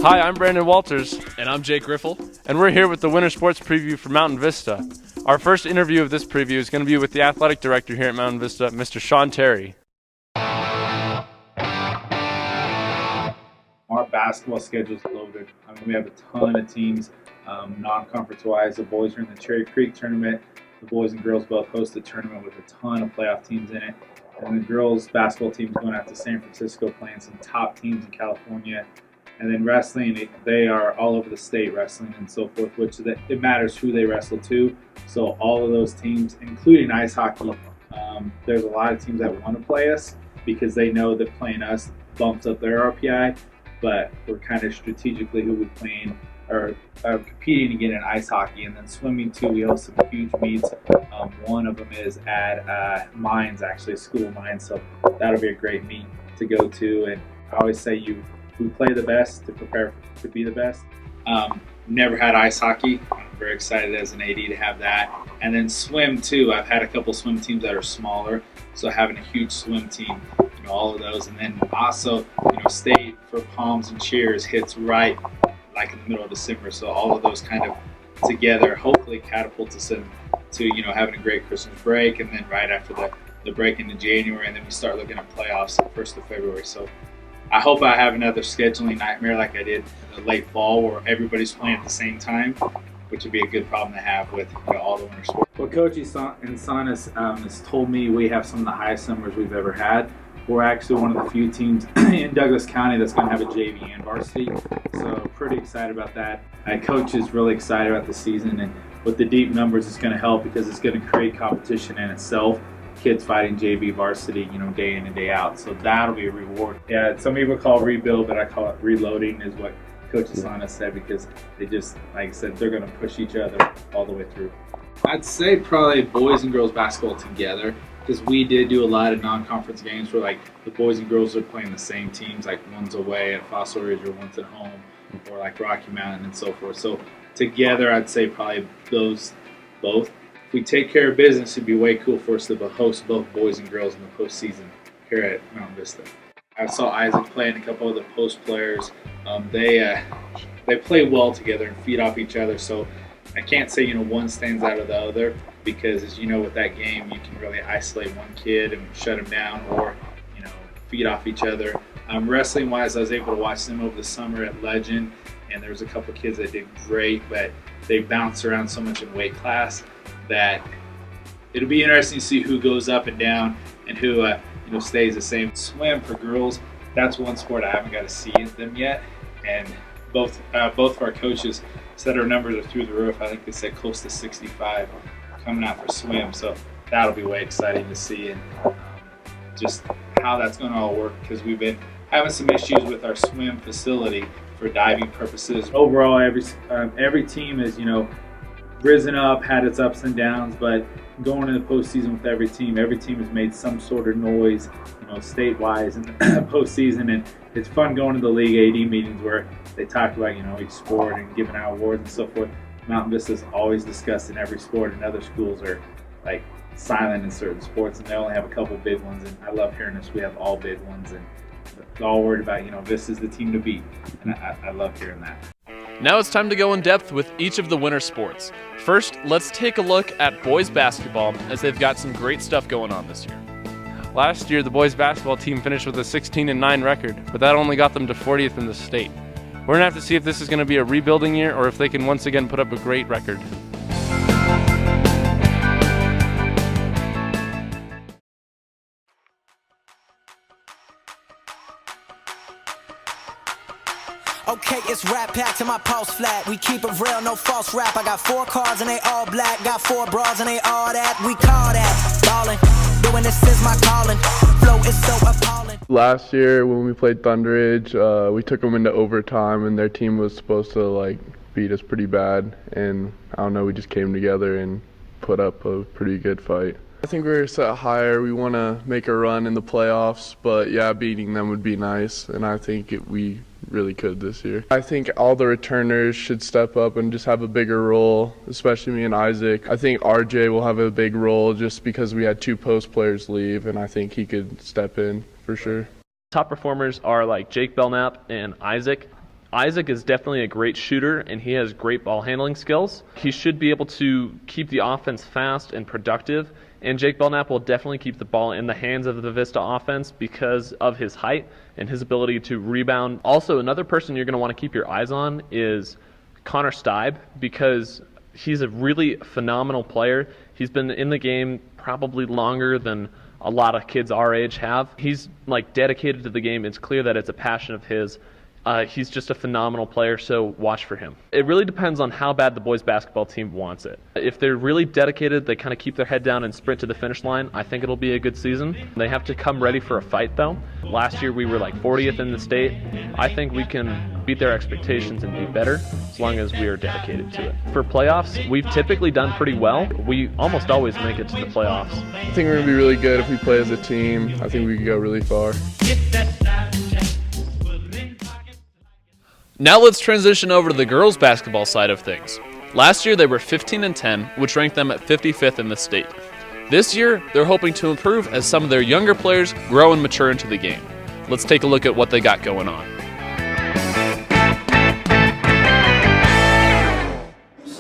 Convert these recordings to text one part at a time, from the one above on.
Hi, I'm Brandon Walters. And I'm Jake Riffel. And we're here with the Winter Sports Preview for Mountain Vista. Our first interview of this preview is going to be with the athletic director here at Mountain Vista, Mr. Sean Terry. Our basketball schedule is loaded. We have a ton of teams, non-conference-wise. The boys are in the Cherry Creek tournament. The boys and girls both host a tournament with a ton of playoff teams in it. And the girls' basketball team is going out to San Francisco, playing some top teams in California. And then wrestling, they are all over the state wrestling and so forth, which it matters who they wrestle to. So all of those teams, including ice hockey, there's a lot of teams that want to play us because they know that playing us bumps up their RPI. But we're kind of strategically who we're playing or competing again in ice hockey. And then swimming too, we host some huge meets. One of them is at Mines, actually, School of Mines. So that'll be a great meet to go to. And I always say we play the best to prepare to be the best. Never had ice hockey. I'm very excited as an AD to have that. And then swim too. I've had a couple swim teams that are smaller. So having a huge swim team, all of those. And then also, state for palms and cheers hits right like in the middle of December. So all of those kind of together hopefully catapult us into, having a great Christmas break. And then right after the break into January, and then we start looking at playoffs the 1st of February. So I hope I have another scheduling nightmare like I did in the late fall where everybody's playing at the same time, which would be a good problem to have with all the winter sports. Well, Coach Insanas has told me we have some of the highest summers we've ever had. We're actually one of the few teams in Douglas County that's going to have a JV and varsity, so pretty excited about that. Coach is really excited about the season, and with the deep numbers it's going to help because it's going to create competition in itself. Kids fighting JV varsity, day in and day out. So that'll be a reward. Yeah, some people call it rebuild, but I call it reloading is what Coach Asana said because they just, like I said, they're going to push each other all the way through. I'd say probably boys and girls basketball together because we did do a lot of non-conference games where like the boys and girls are playing the same teams, like one's away at Fossil Ridge or one's at home or like Rocky Mountain and so forth. So together I'd say probably those both. If we take care of business, it'd be way cool for us to host both boys and girls in the postseason here at Mountain Vista. I saw Isaac play and a couple of the post players. They play well together and feed off each other. So I can't say one stands out of the other because, as you know, with that game, you can really isolate one kid and shut him down, or feed off each other. Wrestling wise, I was able to watch them over the summer at Legend, and there was a couple kids that did great, but they bounce around so much in weight class that it'll be interesting to see who goes up and down and who stays the same. Swim for girls, that's one sport I haven't got to see them yet, and both of our coaches said our numbers are through the roof. I think they said close to 65 coming out for swim, so that'll be way exciting to see, and just how that's going to all work because we've been having some issues with our swim facility for diving purposes. Overall, every team has risen up, had its ups and downs, but going into the postseason with every team has made some sort of noise, state-wise in the postseason, and it's fun going to the league AD meetings where they talk about each sport and giving out awards and so forth. Mountain Vista is always discussed in every sport, and other schools are like silent in certain sports, and they only have a couple big ones. And I love hearing this. We have all big ones, and they're all worried about Vista's the team to beat, and I love hearing that. Now it's time to go in depth with each of the winter sports. First, let's take a look at boys basketball as they've got some great stuff going on this year. Last year, the boys basketball team finished with a 16-9 record, but that only got them to 40th in the state. We're going to have to see if this is going to be a rebuilding year or if they can once again put up a great record. Okay, it's rap pack to my pulse flat. We keep it real, no false rap. I got 4 cars and they all black. Got 4 bras and they all that. We call that ballin'. Doing this is my calling. Flow is so appalling. Last year when we played Thunderidge, we took them into overtime and their team was supposed to beat us pretty bad. And I don't know, we just came together and put up a pretty good fight. I think we're set higher. We want to make a run in the playoffs, but yeah, beating them would be nice, and I think we really could this year. I think all the returners should step up and just have a bigger role, especially me and Isaac. I think RJ will have a big role just because we had 2 post players leave, and I think he could step in for sure. Top performers are like Jake Belknap and Isaac. Isaac is definitely a great shooter, and he has great ball handling skills. He should be able to keep the offense fast and productive, and Jake Belknap will definitely keep the ball in the hands of the Vista offense because of his height and his ability to rebound. Also, another person you're going to want to keep your eyes on is Connor Steib, because he's a really phenomenal player. He's been in the game probably longer than a lot of kids our age have. He's dedicated to the game. It's clear that it's a passion of his. He's just a phenomenal player, so watch for him. It really depends on how bad the boys basketball team wants it. If they're really dedicated, they kind of keep their head down and sprint to the finish line, I think it'll be a good season. They have to come ready for a fight, though. Last year we were 40th in the state. I think we can beat their expectations and do better as long as we are dedicated to it. For playoffs, we've typically done pretty well. We almost always make it to the playoffs. I think we're going to be really good if we play as a team. I think we can go really far. Now let's transition over to the girls' basketball side of things. Last year they were 15-10, which ranked them at 55th in the state. This year, they're hoping to improve as some of their younger players grow and mature into the game. Let's take a look at what they got going on.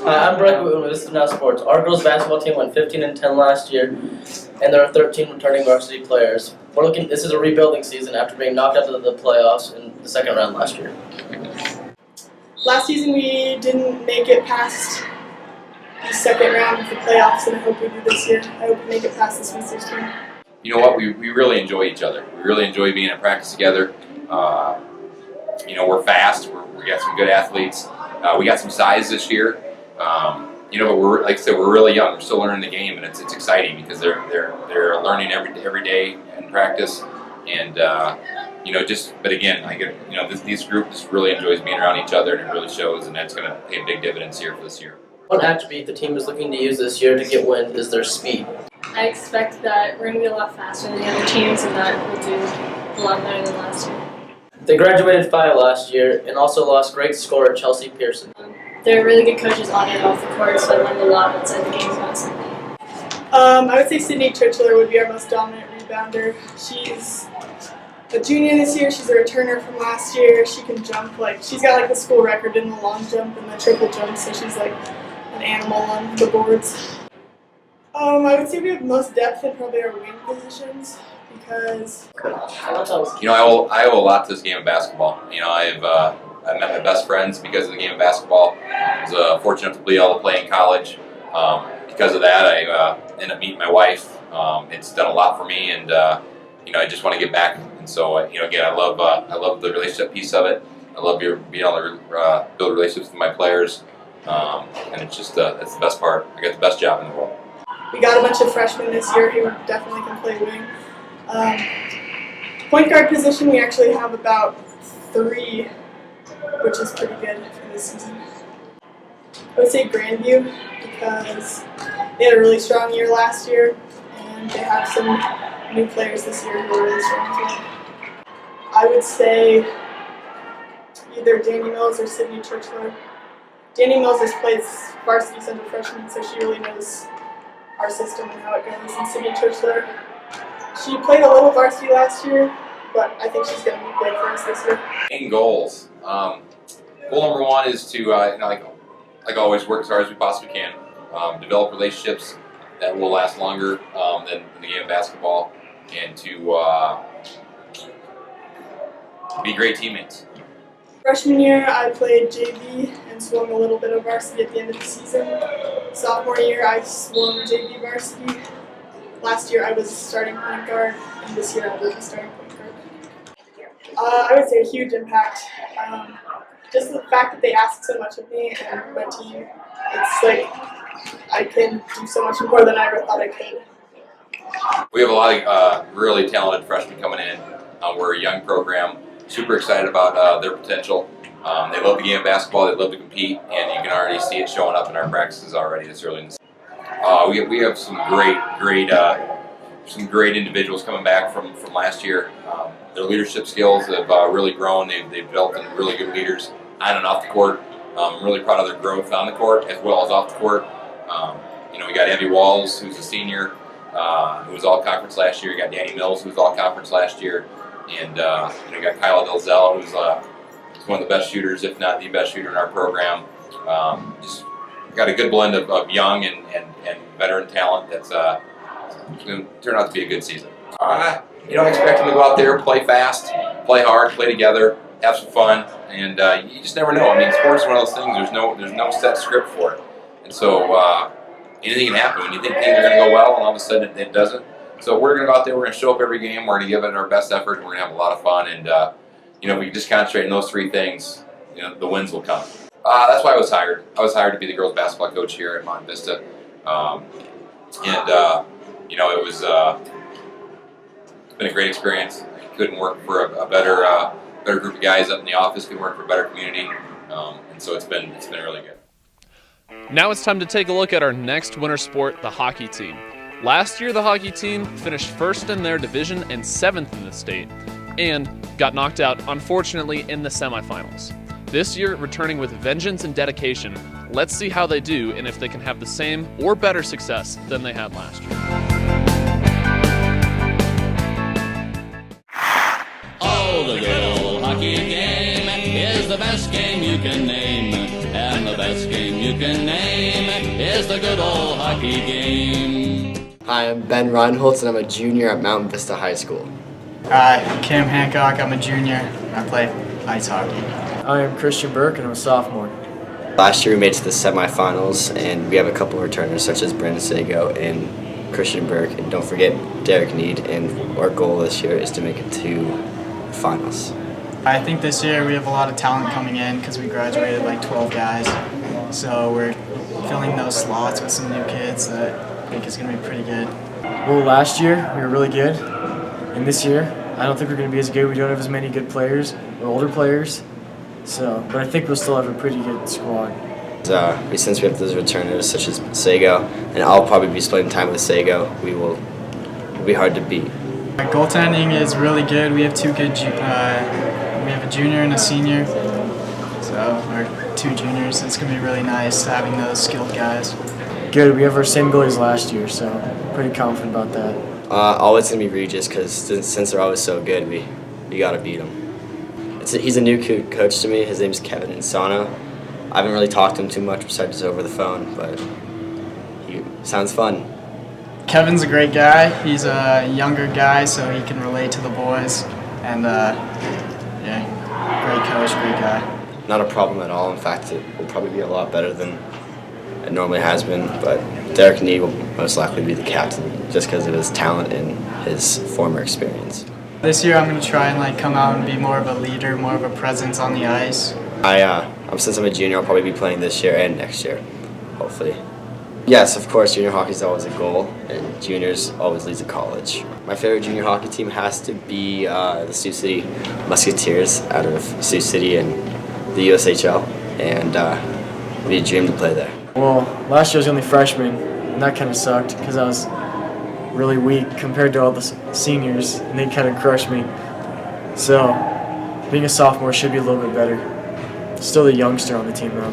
Hi, I'm Brett with VistaNow Sports. Our girls basketball team went 15-10 last year, and there are 13 returning varsity players. This is a rebuilding season after being knocked out of the playoffs in the second round last year. Last season we didn't make it past the second round of the playoffs, and I hope we do this year. I hope we make it past this Vista team. You know what? We really enjoy each other. We really enjoy being at practice together. We're fast. We got some good athletes. We got some size this year. But we're, like I said, we're really young. We're still learning the game, and it's exciting because they're learning every day in practice. And but again, this group just really enjoys being around each other, and it really shows, and that's going to pay big dividends here for this year. One attribute the team is looking to use this year to get wins is their speed. I expect that we're going to be a lot faster than the other teams, and that we'll do a lot better than last year. They graduated 5 last year and also lost great scorer Chelsea Pearson. They're really good coaches on and off the court, so I learned a lot outside the games constantly. I would say Sydney Churchler would be our most dominant rebounder. She's a junior this year. She's a returner from last year. She can jump. She's got the school record in the long jump and the triple jump, so she's an animal on the boards. I would say we have the most depth in probably our wing positions because I owe a lot to this game of basketball. I met my best friends because of the game of basketball. I was fortunate enough to be able to play in college. Because of that, I ended up meeting my wife. It's done a lot for me, and I just want to get back. And so, again, I love the relationship piece of it. I love being able to build relationships with my players, and it's just that's the best part. I got the best job in the world. we got a bunch of freshmen this year who definitely can play wing. Point guard position, we actually have about 3, which is pretty good for this season. I would say Grandview because they had a really strong year last year, and they have some new players this year who are really strong as well. I would say either Danny Mills or Sydney Churchler. Danny Mills has played varsity since a freshman, so she really knows our system and how it goes. And Sydney Churchler, she played a little varsity last year, but I think she's going to be big for us this year. Main goals. Goal number 1 is to, like always, work as hard as we possibly can. Develop relationships that will last longer than the game of basketball, and to be great teammates. Freshman year, I played JV and swung a little bit of varsity at the end of the season. Sophomore year, I swung JV varsity. Last year, I was starting point guard, and this year, I will be starting point guard. I would say a huge impact. Just the fact that they ask so much of me and my team, it's like I can do so much more than I ever thought I could. We have a lot of really talented freshmen coming in. We're a young program. Super excited about their potential. They love the game of basketball. They love to compete, and you can already see it showing up in our practices already this early in the season. We have some great individuals coming back from last year. Their leadership skills have really grown. They've developed into really good leaders on and off the court. I'm really proud of their growth on the court as well as off the court. We got Evie Walls, who's a senior, who was all-conference last year. You got Danny Mills, who was all-conference last year. And you got Kyla Delzell, who's He's one of the best shooters, if not the best shooter in our program. Just got a good blend of young and veteran talent that's going to turn out to be a good season. I expect him to go out there, play fast, play hard, play together, have some fun, and you just never know. I mean, sports is one of those things. There's no set script for it, and so anything can happen. When you think things are going to go well, and all of a sudden it doesn't. So we're going to go out there. We're going to show up every game. We're going to give it our best effort. We're going to have a lot of fun, and if we just concentrate on those three things, the wins will come. That's why I was hired. I was hired to be the girls basketball coach here at Mount Vista, it was it's been a great experience. I couldn't work for a better group of guys up in the office. Couldn't work for a better community, and so it's been really good. Now it's time to take a look at our next winter sport, the hockey team. Last year, the hockey team finished first in their division and 7th in the state, and got knocked out, unfortunately, in the semifinals. This year, returning with vengeance and dedication, let's see how they do and if they can have the same or better success than they had last year. Oh, the good old hockey game is the best game you can name. And the best game you can name is the good old hockey game. Hi, I'm Ben Reinholtz and I'm a junior at Mount Vista High School. Hi, Cam Hancock, I'm a junior and I play ice hockey. I am Christian Burke and I'm a sophomore. Last year we made it to the semifinals and we have a couple of returners such as Brandon Sago and Christian Burke, and don't forget Derek Need, and our goal this year is to make it to finals. I think this year we have a lot of talent coming in because we graduated like 12 guys. So we're filling those slots with some new kids that I think is going to be pretty good. Well, last year we were really good, and this year I don't think we're going to be as good. We don't have as many good players or older players, but I think we'll still have a pretty good squad. Since we have those returners such as Sago, and I'll probably be splitting time with Sago, it'll be hard to beat. Our goaltending is really good. We have two good, we have a junior and a senior, so our two juniors. It's going to be really nice having those skilled guys. Good, we have our same goalies last year, so I'm pretty confident about that. Always going to be Regis because since they're always so good, we got to beat them. He's a new coach to me. His name's Kevin Insano. I haven't really talked to him too much besides over the phone, but he sounds fun. Kevin's a great guy. He's a younger guy, so he can relate to the boys. And great coach, great guy. Not a problem at all. In fact, it will probably be a lot better than it normally has been. But Derek Nee will most likely be the captain just because of his talent and his former experience. This year, I'm going to try and come out and be more of a leader, more of a presence on the ice. Since I'm a junior, I'll probably be playing this year and next year, hopefully. Yes, of course, junior hockey is always a goal, and juniors always leads to college. My favorite junior hockey team has to be the Sioux City Musketeers out of Sioux City and the USHL, and it'd be a dream to play there. Well, last year I was the only freshman, and that kind of sucked because I was really weak compared to all the seniors, and they kind of crushed me. So, being a sophomore should be a little bit better. Still the youngster on the team, though.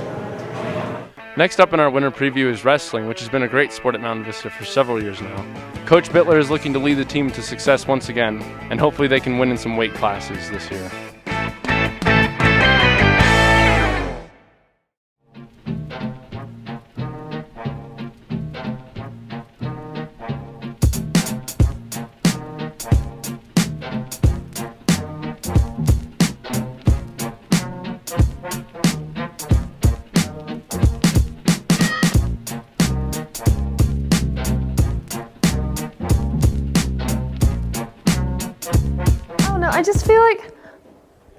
Next up in our winter preview is wrestling, which has been a great sport at Mount Vista for several years now. Coach Bittler is looking to lead the team to success once again, and hopefully they can win in some weight classes this year. I just feel like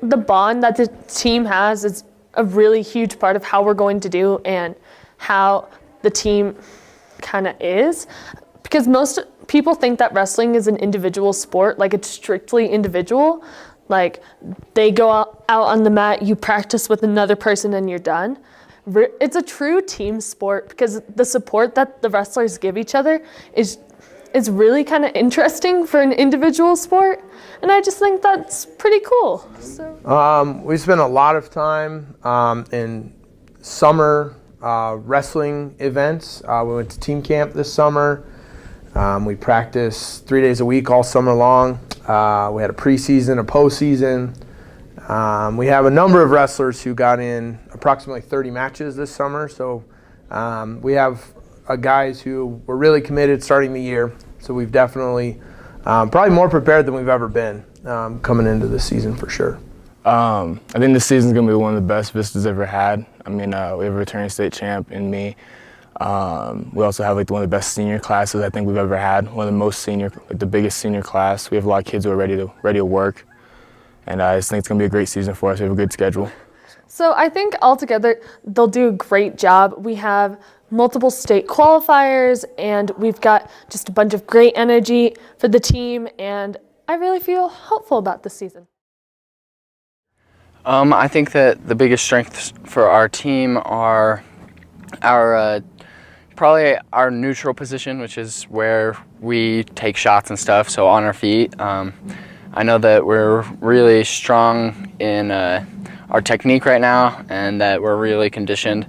the bond that the team has is a really huge part of how we're going to do and how the team kind of is. Because most people think that wrestling is an individual sport, like it's strictly individual. Like they go out on the mat, you practice with another person and you're done. It's a true team sport because the support that the wrestlers give each other is really kind of interesting for an individual sport, and I just think that's pretty cool. So. We spent a lot of time in summer wrestling events. We went to team camp this summer. We practiced 3 days a week all summer long. We had a preseason, a postseason. We have a number of wrestlers who got in approximately 30 matches this summer, so we have guys who were really committed starting the year, so we've definitely probably more prepared than we've ever been coming into this season for sure. I think this season's going to be one of the best Vista's ever had. I mean, we have a returning state champ in me. We also have like one of the best senior classes I think we've ever had. One of the most senior, like the biggest senior class. We have a lot of kids who are ready to work, and I just think it's going to be a great season for us. We have a good schedule. So I think altogether they'll do a great job. We have multiple state qualifiers, and we've got just a bunch of great energy for the team, and I really feel hopeful about this season. I think that the biggest strengths for our team are probably our neutral position, which is where we take shots and stuff, so on our feet. I know that we're really strong in our technique right now, and that we're really conditioned,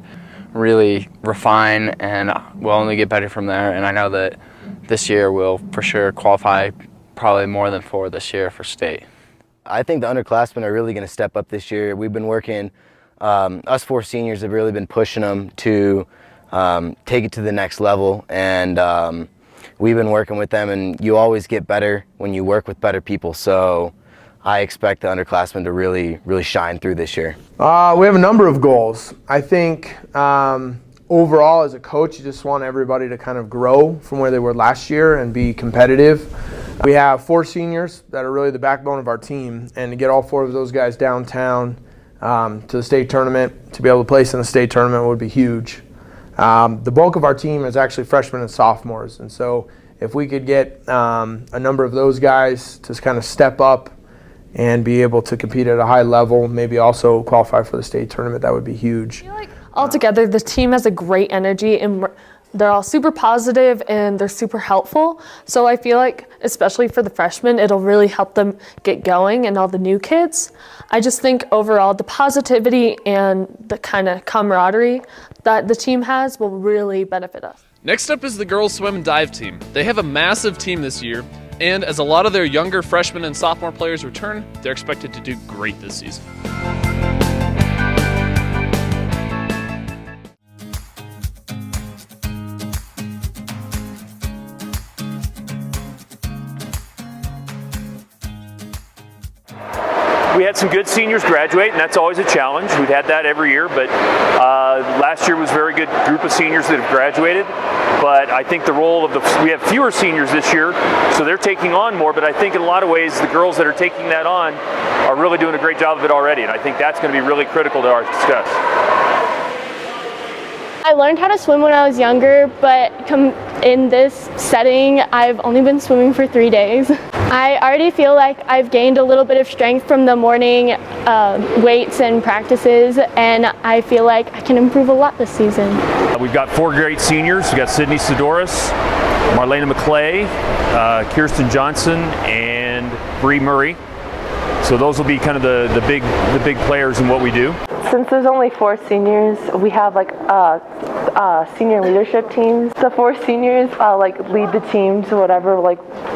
really refine, and we'll only get better from there. And I know that this year we'll for sure qualify probably more than 4 this year for state. I think the underclassmen are really going to step up this year. We've been working, us 4 seniors have really been pushing them to take it to the next level, and we've been working with them, and you always get better when you work with better people. So I expect the underclassmen to really shine through this year. We have a number of goals. I think overall as a coach, you just want everybody to kind of grow from where they were last year and be competitive. We have 4 seniors that are really the backbone of our team, and to get all 4 of those guys downtown to the state tournament, to be able to place in the state tournament would be huge. The bulk of our team is actually freshmen and sophomores, and so if we could get a number of those guys to kind of step up and be able to compete at a high level, maybe also qualify for the state tournament, that would be huge. I feel like altogether the team has a great energy, and they're all super positive and they're super helpful. So I feel like, especially for the freshmen, it'll really help them get going, and all the new kids. I just think overall the positivity and the kind of camaraderie that the team has will really benefit us. Next up is the girls swim and dive team. They have a massive team this year, and as a lot of their younger freshmen and sophomore players return, they're expected to do great this season. We had some good seniors graduate, and that's always a challenge. We've had that every year, but last year was a very good group of seniors that have graduated. But I think the role of we have fewer seniors this year, so they're taking on more, but I think in a lot of ways the girls that are taking that on are really doing a great job of it already, and I think that's going to be really critical to our success. I learned how to swim when I was younger, but in this setting, I've only been swimming for 3 days. I already feel like I've gained a little bit of strength from the morning weights and practices, and I feel like I can improve a lot this season. We've got 4 great seniors. We've got Sydney Sidoris, Marlena McClay, Kirsten Johnson, and Bree Murray. So those will be kind of the big players in what we do. Since there's only 4 seniors, we have like senior leadership teams. The 4 seniors lead the team to whatever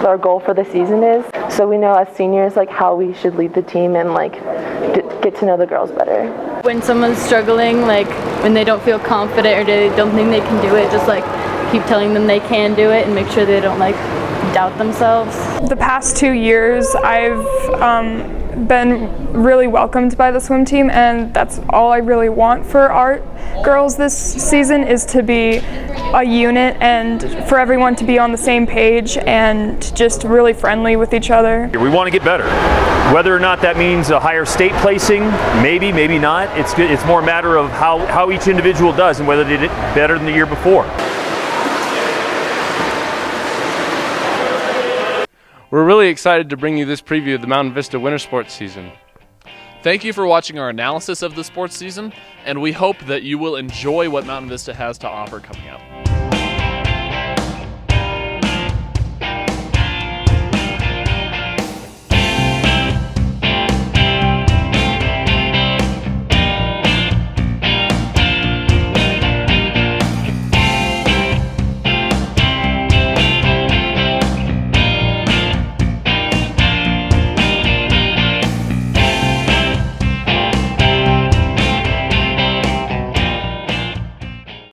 our goal for the season is. So we know as seniors how we should lead the team and get to know the girls better. When someone's struggling, when they don't feel confident or they don't think they can do it, just keep telling them they can do it and make sure they don't doubt themselves. The past 2 years, I've been really welcomed by the swim team, and that's all I really want for our girls this season, is to be a unit and for everyone to be on the same page and just really friendly with each other. We want to get better. Whether or not that means a higher state placing, maybe not. It's more a matter of how each individual does and whether they did better than the year before. We're really excited to bring you this preview of the Mountain Vista winter sports season. Thank you for watching our analysis of the sports season, and we hope that you will enjoy what Mountain Vista has to offer coming up.